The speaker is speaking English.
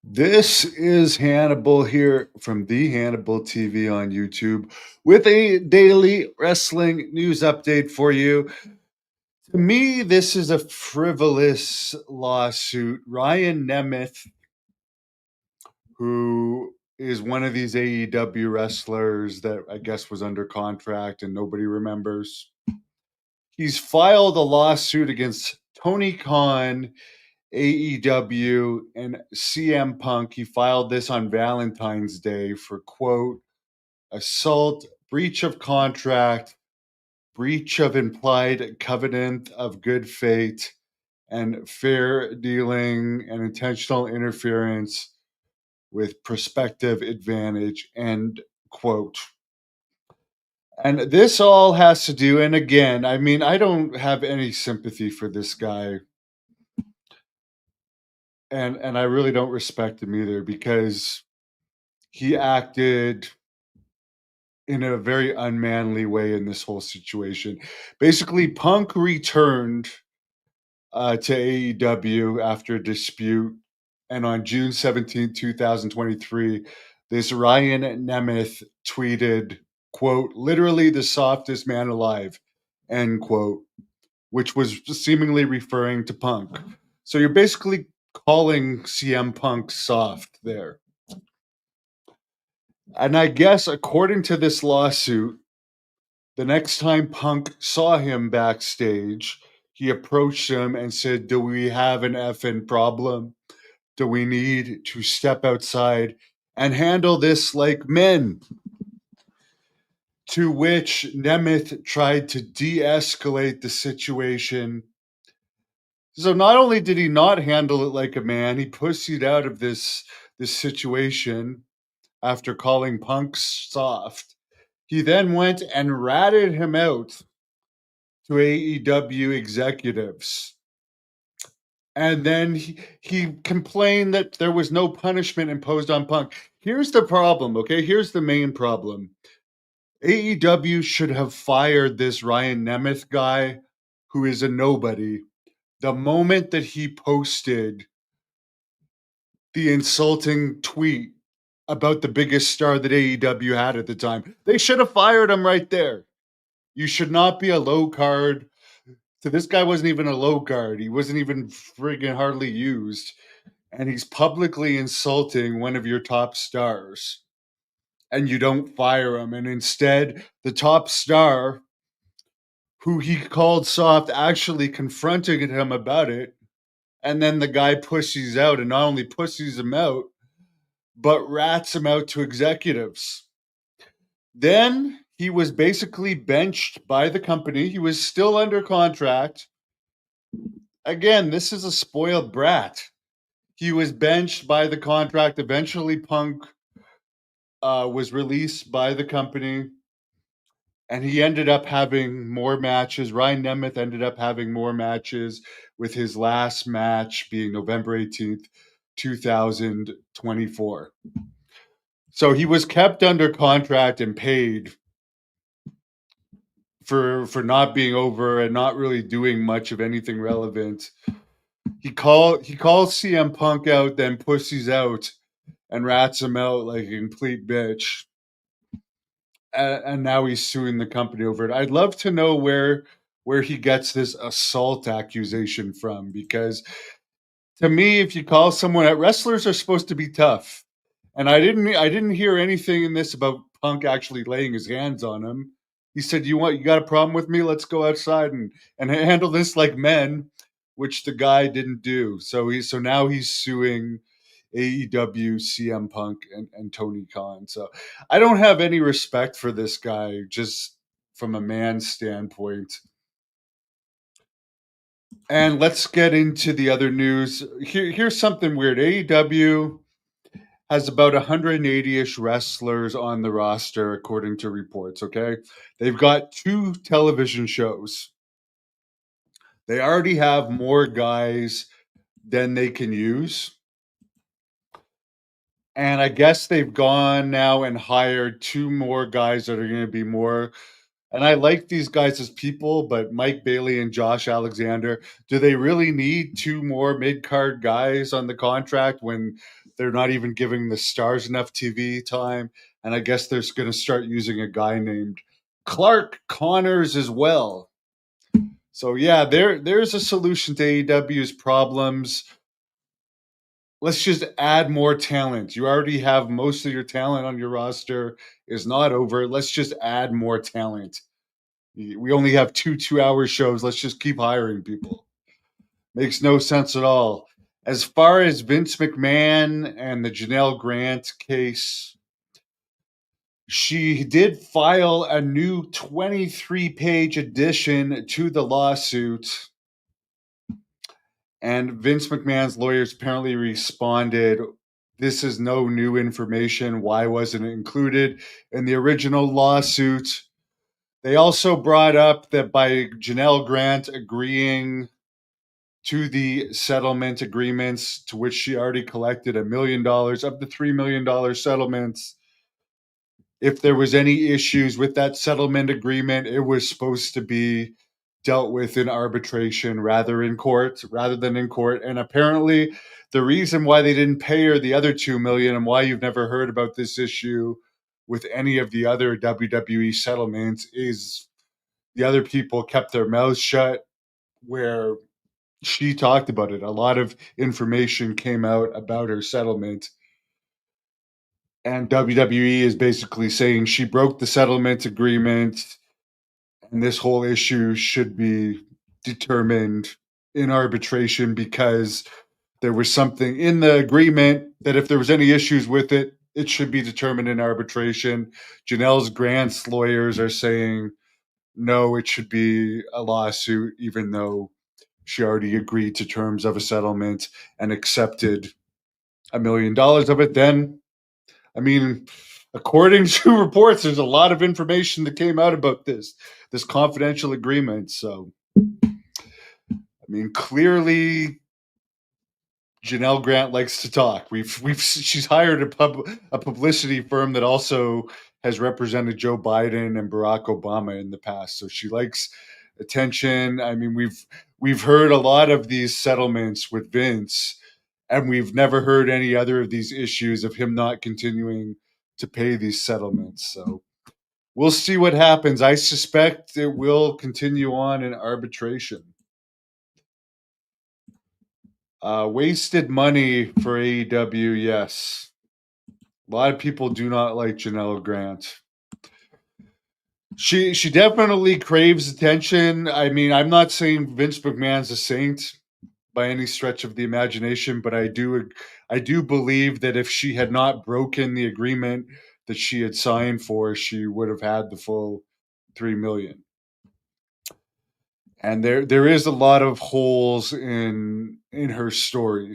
This is Hannibal here from the Hannibal TV on YouTube with a daily wrestling news update for you. To me, this is a frivolous lawsuit. Ryan Nemeth, who is one of these AEW wrestlers that I guess was under contract and nobody remembers, he's filed a lawsuit against Tony Khan, AEW, and CM Punk. He filed this on Valentine's Day for quote, assault, breach of contract, breach of implied covenant of good faith, and fair dealing and intentional interference with prospective advantage, end quote. And this all has to do, and again, I mean, I don't have any sympathy for this guy, and I really don't respect him either because he acted in a very unmanly way in this whole situation. Basically, Punk returned to AEW after a dispute, and on June 17th, 2023, this Ryan Nemeth tweeted, quote, literally the softest man alive, end quote, which was seemingly referring to Punk. So you're basically calling CM Punk soft there. And I guess according to this lawsuit, the next time Punk saw him backstage, he approached him and said, do we have an effing problem? Do we need to step outside and handle this like men? To which Nemeth tried to de escalate the situation. So not only did he not handle it like a man, he pussied out of this situation after calling Punk soft. He then went and ratted him out to AEW executives. And then he complained that there was no punishment imposed on Punk. Here's the problem, okay? Here's the main problem. AEW should have fired this Ryan Nemeth guy, who is a nobody, the moment that he posted the insulting tweet about the biggest star that AEW had at the time. They should have fired him right there. You should not be a low card. So this guy wasn't even a low card. He wasn't even friggin' hardly used. And he's publicly insulting one of your top stars. And you don't fire him. And instead, the top star, who he called soft, actually confronted him about it. And then the guy pussies out, and not only pussies him out, but rats him out to executives. Then he was basically benched by the company. He was still under contract. Again, this is a spoiled brat. He was benched by the contract. Eventually, Punk was released by the company, and he ended up having more matches. Ryan Nemeth ended up having more matches, with his last match being November 18th, 2024. So he was kept under contract and paid for not being over and not really doing much of anything relevant. He calls CM Punk out, then pussies out and rats him out like a complete bitch. And now he's suing the company over it. I'd love to know where he gets this assault accusation from, because to me, if you call someone out, wrestlers are supposed to be tough. And I didn't hear anything in this about Punk actually laying his hands on him. He said, you got a problem with me? Let's go outside and handle this like men," which the guy didn't do. So now he's suing AEW, CM Punk, and Tony Khan. So I don't have any respect for this guy, just from a man's standpoint. And let's get into the other news. Here's something weird. AEW has about 180-ish wrestlers on the roster, according to reports, okay? They've got 2 television shows. They already have more guys than they can use. And I guess they've gone now and hired 2 more guys that are going to be more And I like these guys as people, but Mike Bailey and Josh Alexander, do they really need two more mid card guys on the contract when they're not even giving the stars enough TV time? And I guess they're going to start using a guy named Clark Connors as well. So yeah, there's a solution to AEW's problems. Let's just add more talent. You already have most of your talent on your roster is not over. Let's just add more talent. We only have 2 2-hour shows. Let's just keep hiring people. Makes no sense at all. As far as Vince McMahon and the Janel Grant case, she did file a new 23-page addition to the lawsuit. And Vince McMahon's lawyers apparently responded, this is no new information. Why wasn't it included in the original lawsuit? They also brought up that by Janel Grant agreeing to the settlement agreements to which she already collected $1 million of the $3 million settlements, if there was any issues with that settlement agreement, it was supposed to be dealt with in arbitration rather than in court. And apparently the reason why they didn't pay her the other 2 million and why you've never heard about this issue with any of the other WWE settlements is the other people kept their mouths shut, where she talked about it. A lot of information came out about her settlement. And WWE is basically saying she broke the settlement agreement and this whole issue should be determined in arbitration because there was something in the agreement that if there was any issues with it, it should be determined in arbitration. Janelle Grant's lawyers are saying no, it should be a lawsuit, even though she already agreed to terms of a settlement and accepted $1 million of it. Then, I mean, according to reports, there's a lot of information that came out about this confidential agreement. So, I mean, clearly Janelle Grant likes to talk. She's hired a publicity firm that also has represented Joe Biden and Barack Obama in the past. So she likes attention. I mean, we've heard a lot of these settlements with Vince, and we've never heard any other of these issues of him not continuing to pay these settlements. So we'll see what happens. I suspect it will continue on in arbitration. Wasted money for AEW, yes. A lot of people do not like Janelle Grant. She definitely craves attention. I mean, I'm not saying Vince McMahon's a saint by any stretch of the imagination, but I do believe that if she had not broken the agreement that she had signed for, she would have had the full 3 million. And there is a lot of holes in her story.